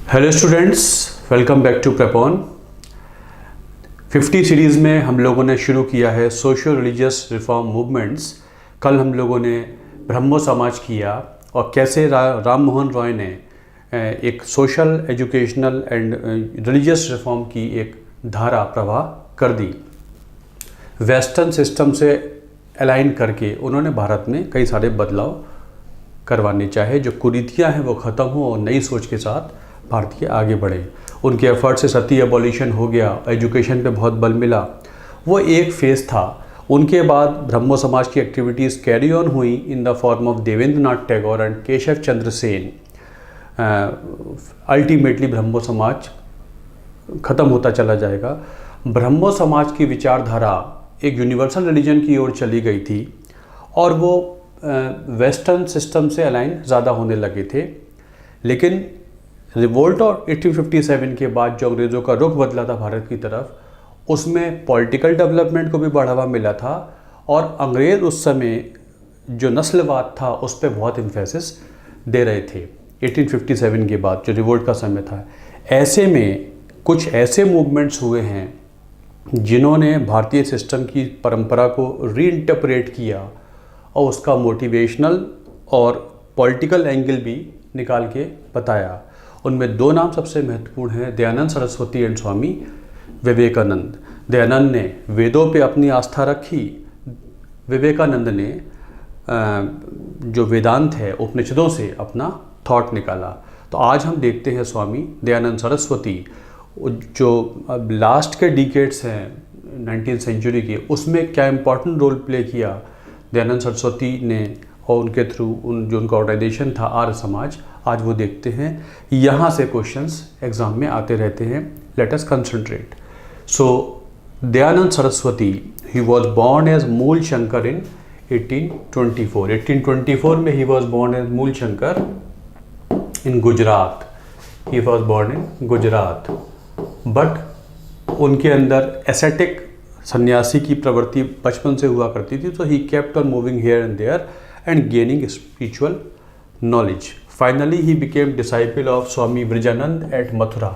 Hello students, welcome back to Prepon. 50 series में हम लोगों ने शुरू किया है सोशल रिलीजियस रिफॉर्म मूवमेंट्स। कल हम लोगों ने ब्रह्मो समाज किया और कैसे राम मोहन रॉय ने एक social, educational and religious reform की एक धारा प्रवाह कर दी। वेस्टर्न सिस्टम से अलाइन करके उन्होंने भारत में कई सारे बदलाव करवाने चाहे, जो कुरीतियाँ हैं वो ख़त्म हो और नई सोच के साथ भारतीय आगे बढ़े। उनके एफर्ट से सती एबॉलिशन हो गया, एजुकेशन पे बहुत बल मिला, वो एक फेज़ था। उनके बाद ब्रह्मो समाज की एक्टिविटीज़ कैरी ऑन हुई in the form of Devendra Nath Tagore and Keshab Chandra Sen. Ultimately Brahmo Samaj ख़त्म होता चला जाएगा। ब्रह्मो समाज की विचारधारा एक यूनिवर्सल रिलीजन की ओर चली गई थी और वो वेस्टर्न सिस्टम से अलाइन ज़्यादा होने लगे थे। लेकिन रिवोल्ट और 1857 के बाद जो अंग्रेज़ों का रुख बदला था भारत की तरफ, उसमें पॉलिटिकल डेवलपमेंट को भी बढ़ावा मिला था और अंग्रेज़ उस समय जो नस्लवाद था उस पर बहुत इम्फेसिस दे रहे थे। 1857 के बाद जो रिवोल्ट का समय था, ऐसे में कुछ ऐसे मूवमेंट्स हुए हैं जिन्होंने भारतीय सिस्टम की परंपरा को रीइंटरप्रेट किया और उसका मोटिवेशनल और पॉलिटिकल एंगल भी निकाल के बताया। उनमें दो नाम सबसे महत्वपूर्ण हैं, दयानंद सरस्वती एंड स्वामी विवेकानंद। दयानंद ने वेदों पे अपनी आस्था रखी, विवेकानंद ने जो वेदांत है उपनिषदों से अपना थॉट निकाला। तो आज हम देखते हैं स्वामी दयानंद सरस्वती, जो लास्ट के डिकेड्स हैं 19th सेंचुरी के, उसमें क्या इम्पोर्टेंट रोल प्ले किया दयानंद सरस्वती ने और उनके थ्रू जो उनका ऑर्गेनाइजेशन था आर्य समाज, आज वो देखते हैं। यहाँ से क्वेश्चंस एग्जाम में आते रहते हैं। Let us concentrate. So Dayanand Saraswati, he was born as Mool Shankar इन 1824। 1824 में ही was born as Mool Shankar in Gujarat. He was born in Gujarat, but उनके अंदर एसेटिक सन्यासी की प्रवृत्ति बचपन से हुआ करती थी, तो he kept on moving here and there and gaining spiritual knowledge. Finally, he became disciple of Swami Brajanand at Mathura.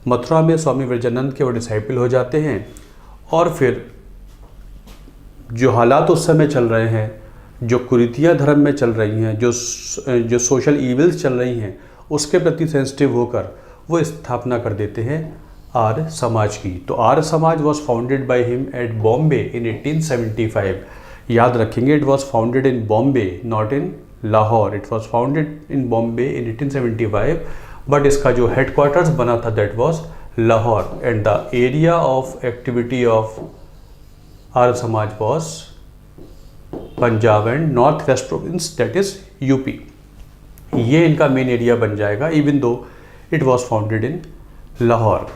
Mathura में स्वामी ब्रजानंद के वो डिसाइपल हो जाते हैं और फिर जो हालात उस समय चल रहे हैं, जो कुरीतियाँ धर्म में चल रही हैं, जो सोशल इविल्स चल रही हैं, उसके प्रति सेंसिटिव होकर वो स्थापना कर देते हैं आर्य समाज की। तो Arya Samaj was founded by him at Bombay in 1875। याद रखेंगे, it was founded in Bombay, not in Lahore. It was founded in Bombay in 1875, but इसका जो हेडक्वार्टर्स बना था that was Lahore, and the area of activity of Arya Samaj was Punjab and North West Province, that is UP. ये इनका main area बन जाएगा, even though it was founded in Lahore.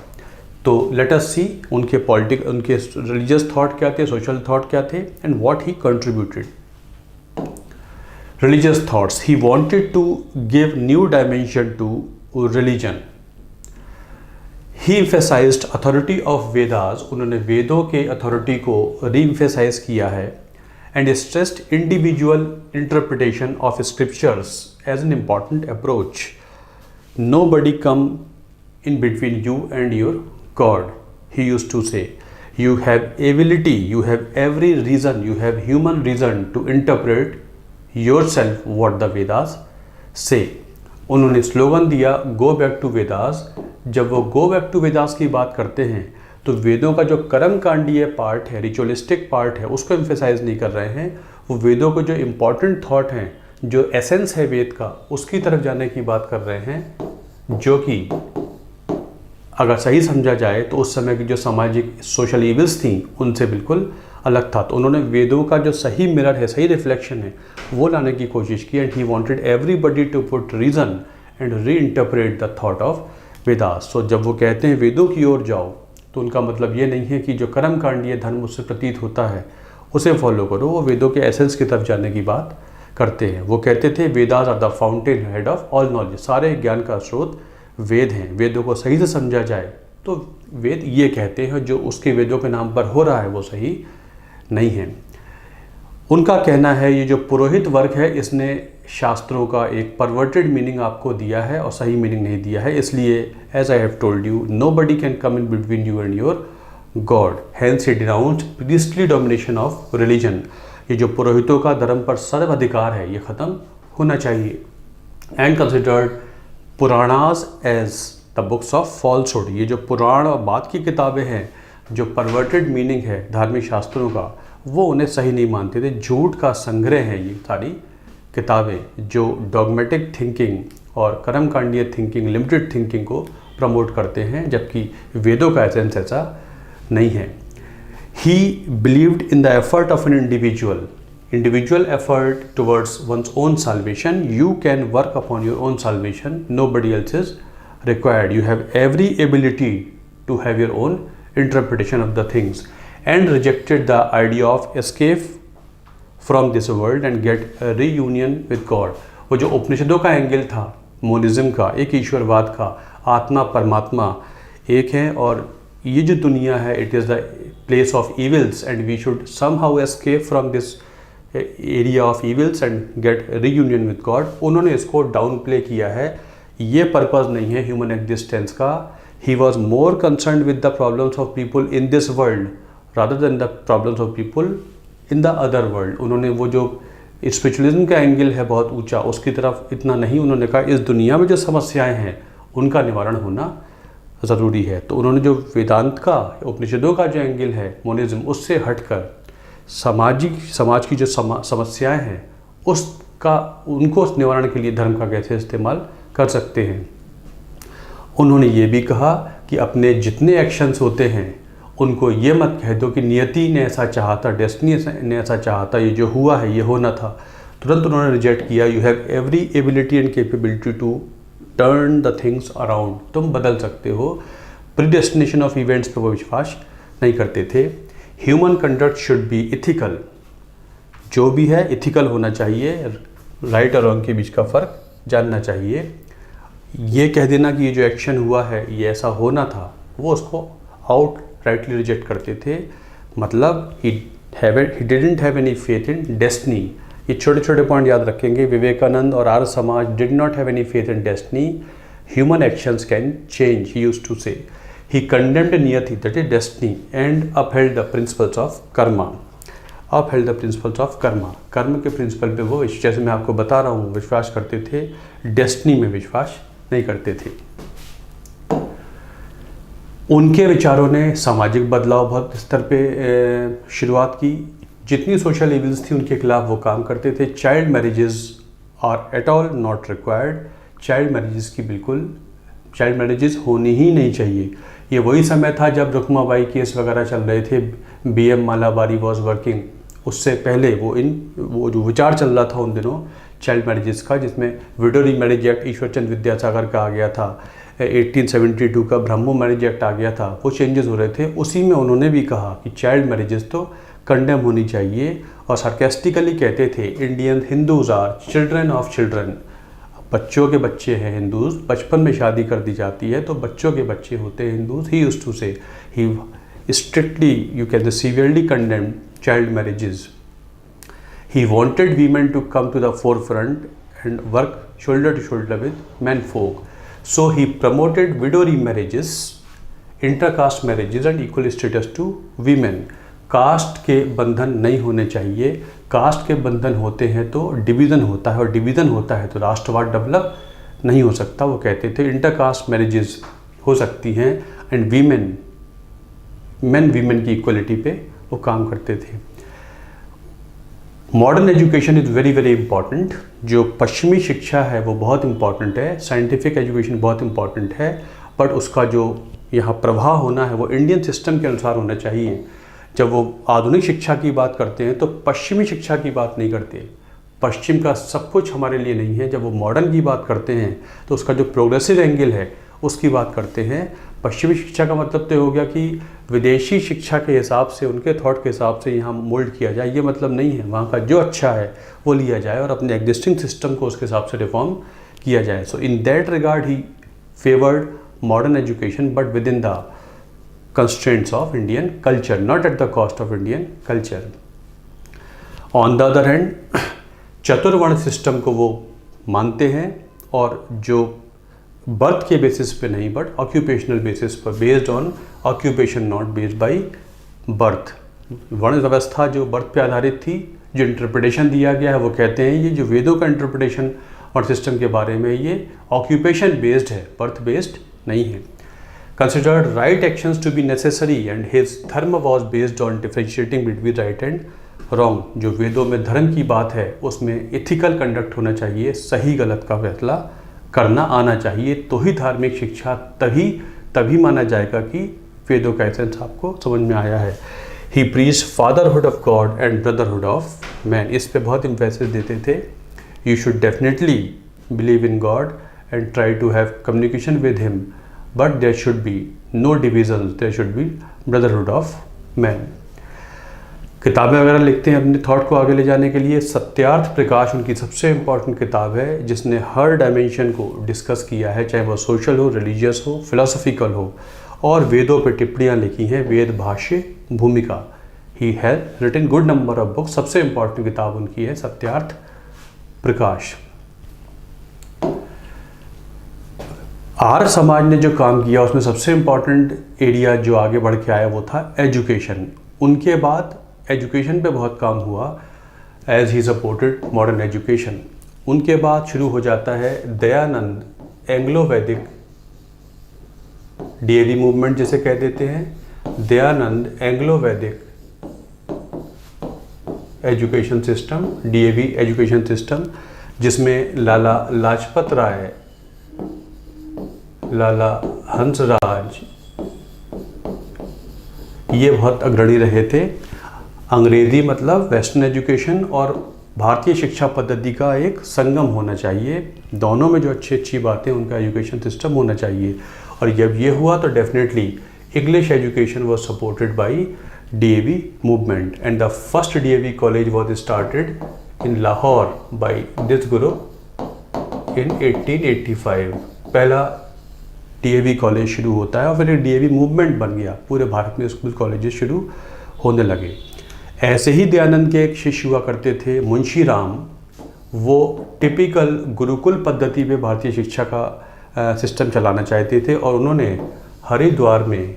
तो let us सी उनके रिलीजियस थॉट क्या थे, सोशल थॉट क्या थे, and what he contributed. Religious thoughts, he wanted to give new dimension to religion. He emphasized authority of Vedas. उन्होंने वेदों के अथॉरिटी को री एम्फेसाइज किया है, and stressed individual interpretation of scriptures as an important approach. Nobody come in between you and your God, he used to say. You have ability, you have every reason, you have human reason to interpret yourself what the Vedas say. उन्होंने slogan दिया go back to Vedas. जब वो go back to Vedas की बात करते हैं तो वेदों का जो कर्म कांडीय पार्ट है, रिचुअलिस्टिक पार्ट है, उसको एम्फेसाइज नहीं कर रहे हैं। वो वेदों को जो इम्पॉर्टेंट थॉट हैं, जो एसेंस है वेद का, उसकी तरफ जाने की बात कर रहे हैं, जो कि अगर सही समझा जाए तो उस समय की जो सामाजिक सोशल इविल्स थी उनसे बिल्कुल अलग था। तो उन्होंने वेदों का जो सही मिरर है, सही रिफ्लेक्शन है, वो लाने की कोशिश की, and he wanted everybody to put reason and reinterpret the thought of Vedas. So जब वो कहते हैं वेदों की ओर जाओ, तो उनका मतलब ये नहीं है कि जो कर्म कांडीय धर्म उससे प्रतीत होता है उसे फॉलो करो। वो वेदों के एसेंस की तरफ जाने की बात करते हैं। वो कहते थे Vedas are the fountainhead of all knowledge. सारे ज्ञान का स्रोत वेद हैं। वेदों को सही से समझा जाए तो वेद ये कहते हैं, जो उसके वेदों के नाम पर हो रहा है वो सही नहीं है। उनका कहना है ये जो पुरोहित वर्ग है इसने शास्त्रों का एक परवर्टेड मीनिंग आपको दिया है और सही मीनिंग नहीं दिया है, इसलिए as I have told you nobody can come in between you and your God, hence he denounced priestly domination of religion. ये जो पुरोहितों का धर्म पर सर्वाधिकार है ये ख़त्म होना चाहिए। And considered Puranas as the books of falsehood. ये जो पुराण और बाद की किताबें हैं जो परवर्टेड मीनिंग है धार्मिक शास्त्रों का, वो उन्हें सही नहीं मानते थे। झूठ का संग्रह है ये सारी किताबें जो डॉगमेटिक थिंकिंग और कर्मकांडीय थिंकिंग, लिमिटेड थिंकिंग को प्रमोट करते हैं, जबकि वेदों का एसेंस ऐसा नहीं है। He believed in the effort of an individual effort towards one's own salvation. You can work upon your own salvation, nobody else is required. You have every ability to have your own interpretation of the things, and rejected the idea of escape from this world and get a reunion with God। वो जो उपनिषदों का angle था monism का, एक ईश्वरवाद का, आत्मा परमात्मा एक है और ये जो दुनिया है it is the place of evils and we should somehow escape from this area of evils and get reunion with God. उन्होंने इसको डाउन प्ले किया है। ये पर्पज़ नहीं है ह्यूमन एग्जिस्टेंस का। He was more concerned with the problems of people in this world rather than the problems of people in the other world। उन्होंने वो जो स्पिरिचुअलिज्म का एंगल है बहुत ऊंचा, उसकी तरफ इतना नहीं, उन्होंने कहा इस दुनिया में जो समस्याएं हैं उनका निवारण होना ज़रूरी है। तो उन्होंने जो वेदांत का, उपनिषदों का जो एंगल है मोनिज्म, उससे हटकर समाज की जो समस्याएं हैं उनको निवारण के लिए धर्म का कैसे इस्तेमाल कर सकते हैं। उन्होंने ये भी कहा कि अपने जितने एक्शंस होते हैं उनको ये मत कह दो कि नियति ने ऐसा चाहा था, डेस्टिनी ने ऐसा चाहा था, ये जो हुआ है ये होना था। तुरंत उन्होंने रिजेक्ट किया। You have every ability and capability to turn the things around. तुम बदल सकते हो। प्रीडेस्टिनेशन ऑफ इवेंट्स पर वो विश्वास नहीं करते थे। Human conduct should be ethical. जो भी है इथिकल होना चाहिए, राइट और रॉन्ग के बीच का फ़र्क जानना चाहिए। ये कह देना कि ये जो एक्शन हुआ है ये ऐसा होना था, वो उसको आउट राइटली रिजेक्ट करते थे। मतलब he didn't have any faith in destiny. ये छोटे छोटे पॉइंट याद रखेंगे। विवेकानंद और Arya Samaj did not have any faith in destiny. Human actions can change, he used to say. He condemned नियति, that is destiny, and upheld the principles of karma. Upheld the principles of karma. कर्म के principal पे वो, जैसे मैं आपको बता रहा हूँ, विश्वास करते थे, डेस्टिनी में विश्वास नहीं करते थे। उनके विचारों ने सामाजिक बदलाव बहुत स्तर पे शुरुआत की। जितनी सोशल इविल्स थी उनके खिलाफ वो काम करते थे। Child marriages are at all not required. Child marriages होनी ही नहीं चाहिए। ये वही समय था जब रुक्माबाई केस वगैरह चल रहे थे, BM मालाबारी वॉज वर्किंग। उससे पहले वो जो विचार चल रहा था उन दिनों चाइल्ड मैरिजेस का, जिसमें window remarriage act Ishwarchand Vidyasagar का आ गया था, 1872 का ब्रह्मो मैरिज एक्ट आ गया था, वो चेंजेस हो रहे थे। उसी में उन्होंने भी कहा कि चाइल्ड मैरिजेस तो कंडेम होनी चाहिए और सार्केस्टिकली कहते थे Indian Hindus are children of children. बच्चों के बच्चे हैं हिंदूज। बचपन में शादी कर दी जाती है तो बच्चों के बच्चे होते हैं Hindus. He used to say, he strictly, you can say severely condemned child marriages. He wanted women to come to the forefront and work shoulder to shoulder with men folk. So he promoted widow remarriages, intercaste marriages and equal status to women. Caste के बंधन नहीं होने चाहिए। Cast के बंधन होते हैं तो डिवीज़न होता है, और डिवीज़न होता है तो राष्ट्रवाद डेवलप नहीं हो सकता। वो कहते थे इंटरकास्ट मैरिजेस हो सकती हैं एंड मेन वीमेन की इक्वलिटी पे वो काम करते थे। Modern education is very very important. जो पश्चिमी शिक्षा है वो बहुत इंपॉर्टेंट है, साइंटिफिक एजुकेशन बहुत इंपॉर्टेंट है, बट उसका जो यहाँ प्रभाव होना है वो इंडियन सिस्टम के अनुसार होना चाहिए। जब वो आधुनिक शिक्षा की बात करते हैं तो पश्चिमी शिक्षा की बात नहीं करते। पश्चिम का सब कुछ हमारे लिए नहीं है। जब वो मॉडर्न की बात करते हैं तो उसका जो प्रोग्रेसिव एंगल है उसकी बात करते हैं। पश्चिमी शिक्षा का मतलब तो हो गया कि विदेशी शिक्षा के हिसाब से, उनके थॉट के हिसाब से यहाँ मोल्ड किया जाए, ये मतलब नहीं है। वहाँ का जो अच्छा है वो लिया जाए और अपने एग्जिस्टिंग सिस्टम को उसके हिसाब से रिफॉर्म किया जाए। So in that regard he favoured modern education but within the constraints of Indian culture, not at the cost of Indian culture. On the other hand chaturvarna system को वो मानते हैं, और जो बर्थ के बेसिस पे नहीं बट ऑक्यूपेशनल बेसिस पर, based on occupation not based by birth. वर्ण व्यवस्था जो बर्थ पे आधारित थी, जो इंटरप्रिटेशन दिया गया है वो कहते हैं ये जो वेदों का इंटरप्रिटेशन और सिस्टम के बारे में ये ऑक्यूपेशन बेस्ड है, बर्थ बेस्ड नहीं है। Considered right actions to be necessary and his dharma was based on differentiating between right and wrong. जो वेदों में धर्म की बात है उसमें एथिकल कंडक्ट होना चाहिए, सही गलत का फैसला करना आना चाहिए, तो ही धार्मिक शिक्षा तभी माना जाएगा कि वेदों का एसेंस आपको समझ में आया है। He preach fatherhood of God and brotherhood of man. इस पे बहुत इम्फेसिस देते थे, you should definitely believe in God and try to have communication with him, but there should be no division, there should be brotherhood of man. किताबें वगैरह लिखते हैं अपने थॉट को आगे ले जाने के लिए। सत्यार्थ प्रकाश उनकी सबसे इम्पॉर्टेंट किताब है जिसने हर डायमेंशन को डिस्कस किया है, चाहे वो सोशल हो, रिलीजियस हो, फिलोसफिकल हो, और वेदों पे टिप्पणियाँ लिखी हैं, Ved Bhashya Bhumika. He has written good number of books. सबसे इम्पॉर्टेंट किताब उनकी है सत्यार्थ प्रकाश। आर्य समाज ने जो काम किया उसमें सबसे इम्पॉर्टेंट एरिया जो आगे बढ़ के आया वो था एजुकेशन। उनके बाद एजुकेशन पे बहुत काम हुआ, as he supported modern education. उनके बाद शुरू हो जाता है Dayanand Anglo Vedic DAV movement जिसे कह देते हैं, Dayanand Anglo Vedic education system, DAV education system, जिसमें लाला लाजपत राय, लाला हंसराज ये बहुत अग्रणी रहे थे। अंग्रेजी मतलब वेस्टर्न एजुकेशन और भारतीय शिक्षा पद्धति का एक संगम होना चाहिए, दोनों में जो अच्छी बातें उनका एजुकेशन सिस्टम होना चाहिए। और जब ये हुआ तो definitely English education was supported by DAV movement and the first DAV college was started in Lahore by this group in 1885। पहला डीएवी कॉलेज शुरू होता है और फिर एक डीएवी मूवमेंट बन गया, पूरे भारत में स्कूल कॉलेजेस शुरू होने लगे। ऐसे ही दयानंद के एक शिष्य हुआ करते थे मुंशी राम, वो टिपिकल गुरुकुल पद्धति पे भारतीय शिक्षा का सिस्टम चलाना चाहते थे और उन्होंने हरिद्वार में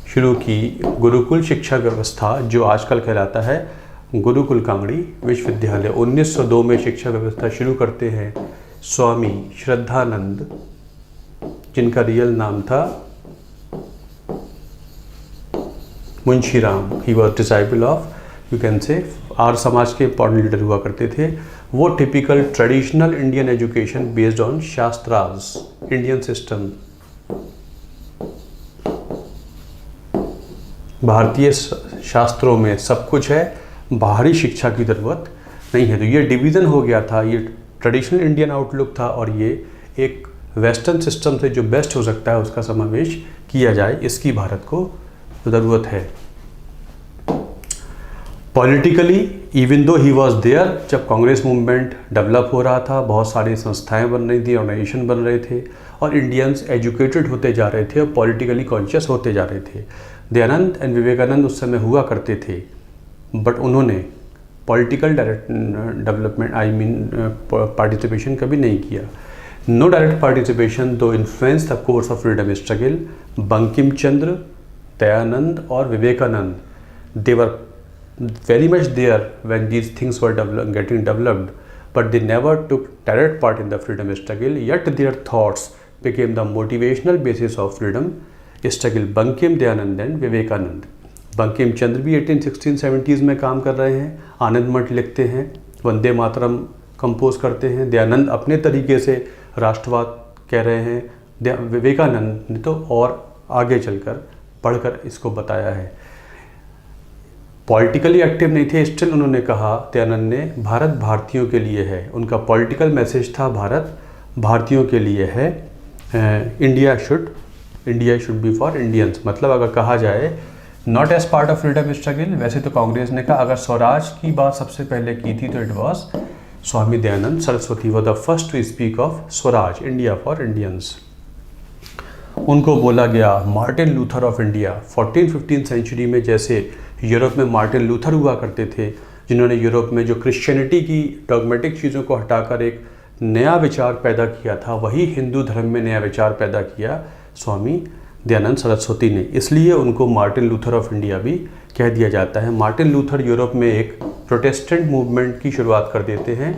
शुरू की गुरुकुल शिक्षा व्यवस्था जो आजकल कहलाता है गुरुकुल कांगड़ी विश्वविद्यालय। 1902 में शिक्षा व्यवस्था शुरू करते हैं स्वामी श्रद्धानंद, जिनका रियल नाम था Munshi Ram. He was disciple of, you can say, Arya समाज के इंपॉर्टेंट लीडर हुआ करते थे। वो typical traditional Indian education based on shastras, Indian system, भारतीय शास्त्रों में सब कुछ है, बाहरी शिक्षा की ज़रूरत नहीं है। तो ये डिवीज़न हो गया था, ये ट्रेडिशनल इंडियन आउटलुक था और ये एक वेस्टर्न सिस्टम से जो बेस्ट हो सकता है उसका समावेश किया जाए, इसकी भारत को ज़रूरत है। Politically even though he was there, जब कांग्रेस मूवमेंट डेवलप हो रहा था, बहुत सारी संस्थाएं बन रही थी, ऑर्गेनाइजेशन बन रहे थे और इंडियंस एजुकेटेड होते जा रहे थे और पॉलिटिकली कॉन्शियस होते जा रहे थे। दयानंद एंड विवेकानंद उस समय हुआ करते थे, बट उन्होंने पॉलिटिकल डेवलपमेंट पार्टिसिपेशन कभी नहीं किया। No direct participation though influence the course of freedom struggle. Bankim Chandra, Dayanand और Vivekananda, they were very much there when these things were getting developed, but they never took direct part in the freedom struggle, yet their thoughts became the motivational basis of freedom struggle. Bankim, Dayanand and Vivekananda. Bankim Chandra भी 1860-70s में काम कर रहे हैं, आनंद मठ लिखते हैं, Vande Mataram compose करते हैं। दयानंद अपने तरीके से राष्ट्रवाद कह रहे हैं, विवेकानंद ने तो और आगे चलकर पढ़कर इसको बताया है। पॉलिटिकली एक्टिव नहीं थे, स्टिल उन्होंने कहा, दयानंद ने, भारत भारतीयों के लिए है। उनका पॉलिटिकल मैसेज था भारत भारतीयों के लिए है। India should be for Indians. मतलब अगर कहा जाए not as part of freedom struggle, वैसे तो कांग्रेस ने कहा अगर स्वराज की बात सबसे पहले की थी तो it was Swami Dayanand Saraswati was the first to speak of swaraj, India for Indians. उनको बोला गया Martin Luther of India. 14-15 century में जैसे यूरोप में मार्टिन लूथर हुआ करते थे, जिन्होंने यूरोप में जो क्रिश्चियनिटी की डॉगमेटिक चीज़ों को हटाकर एक नया विचार पैदा किया था, वही हिंदू धर्म में नया विचार पैदा किया स्वामी दयानंद सरस्वती ने। इसलिए उनको मार्टिन लूथर ऑफ इंडिया भी कह दिया जाता है। मार्टिन लूथर यूरोप में एक प्रोटेस्टेंट मूवमेंट की शुरुआत कर देते हैं,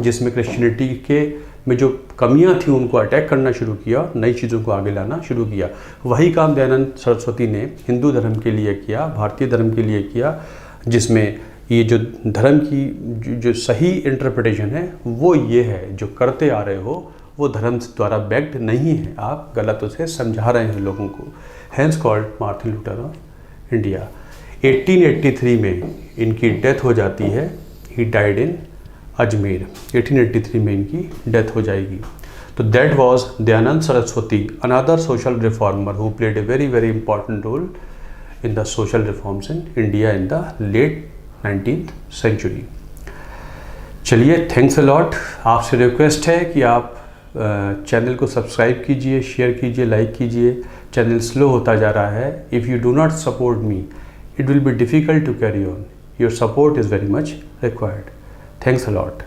जिसमें क्रिश्चियनिटी के में जो कमियां थी उनको अटैक करना शुरू किया, नई चीज़ों को आगे लाना शुरू किया। वही काम दयानंद सरस्वती ने हिंदू धर्म के लिए किया, भारतीय धर्म के लिए किया, जिसमें ये जो धर्म की जो सही इंटरप्रिटेशन है वो ये है, जो करते आ रहे हो वो धर्म द्वारा बैक्ड नहीं है, आप गलत उसे समझा रहे हैं लोगों को। Hence called Martin Luther of India. 1883 में इनकी डेथ हो जाती है। He died in Ajmer. 1883 में इनकी डेथ हो जाएगी। तो that was Dayanand Saraswati, another social reformer who played a very very important role in the social reforms in India in the late 19th century. चलिए, थैंक्स अ लॉट। आपसे रिक्वेस्ट है कि आप चैनल को सब्सक्राइब कीजिए, शेयर कीजिए, लाइक कीजिए। Channel slow होता जा रहा है। If you do not support me, it will be difficult to carry on. Your support is very much required. Thanks a lot.